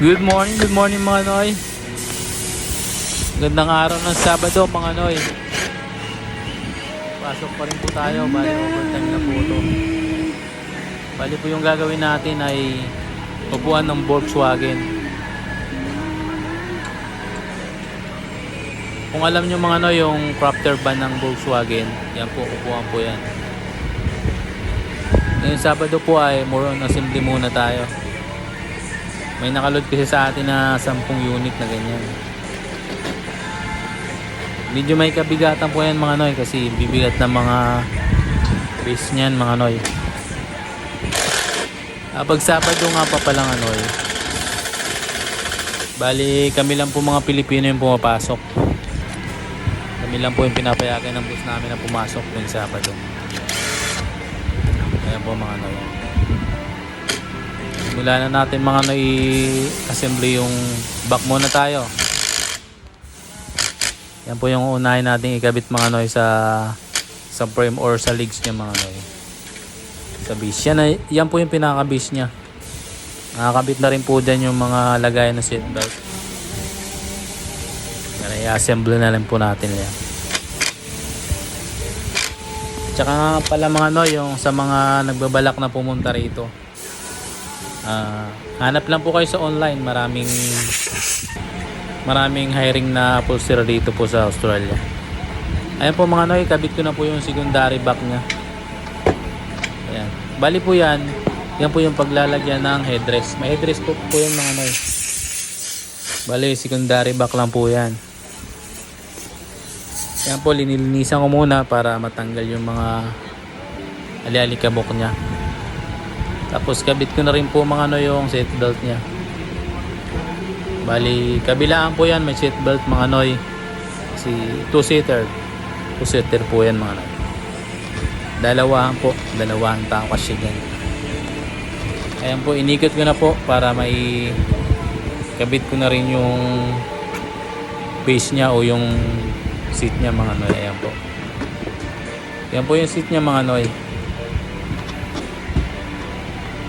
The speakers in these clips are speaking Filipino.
Good morning mga Noy. Gandang araw ng Sabado mga Noy. Pasok pa rin po tayo, bali overtime na po ito. Bali po yung gagawin natin ay upuan ng Volkswagen. Kung alam nyo mga Noy, yung crafter van ng Volkswagen, yan po, upuan po yan. Ngayong Sabado po ay more on assembly muna tayo. May nakaload kasi sa atin na 10 unit na ganyan. Medyo may kabigatan po yan mga Noy, kasi bibigat ng mga base niyan mga Noy. Pag Sabado nga pa palang Noy, bali kami lang po mga Pilipino yung pumapasok. Kami lang po yung pinapayagan ng bus namin na pumasok yung Sabado. Ayan po mga Noy. Mula na natin mga Noy assembly yung back muna tayo. Yan po yung unahin natin ikabit mga Noy sa frame or sa legs niya mga Noy. Sa base. Yan po yung pinaka-base niya. Nakakabit na rin po dyan yung mga lagayan na seatbelt. Yan, i-assemble na rin po natin yan. Tsaka nga pala mga Noy, yung sa mga nagbabalak na pumunta rito, hanap lang po kayo sa online. Maraming hiring na upholsterer dito po sa Australia. Ayan po mga Noy, kabit ko na po yung secondary back nya. Ayan. Bali po yan po yung paglalagyan ng headrest. May headrest po yan mga Noy. Bali secondary back lang po yan. Ayan po, linilinisan ko muna para matanggal yung mga ali-alikabok nya. Tapos kabit ko na rin po mga Noy yung seatbelt nya. Bali kabilaan po yan, may seatbelt mga Noy. Si 2-seater po yan mga Noy. Dalawang tao kasi yan. Ayan po, inikot ko na po para may kabit ko na rin yung base nya o yung seat nya mga Noy. Ayan po. Ayan po yung seat nya mga Noy.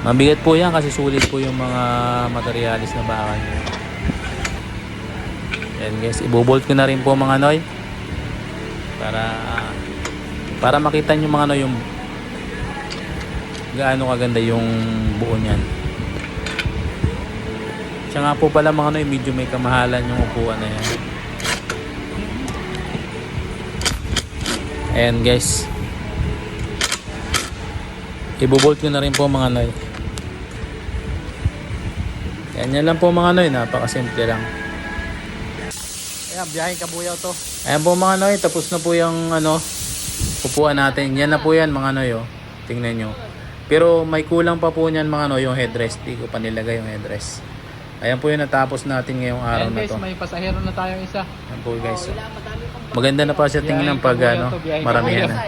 Mabigat po yan kasi sulit po yung mga materialis na bakal. Yan guys, ibobolt ko na rin po mga Noy. Para makita nyo mga Noy yung gaano kaganda yung buo nyan. Siya nga po pala mga Noy, medyo may kamahalan yung upuan na yan. Ayan guys, ibobolt ko na rin po mga Noy. Yan lang po mga Noy, napakasimple lang. Ayan, biyaheng Kabuyaw to. Ayan po mga Noy, tapos na po yung upuan natin. Yan na po yan mga Noy, oh. Tingnan nyo. Pero may kulang pa po niyan mga Noy, yung headrest. Di ko pa nilagay yung headrest. Ayan po yung natapos natin ngayong araw na to. May pasahero na tayong isa. Ayan po guys, oh. Maganda na pa siya tingnan pag maramihan na.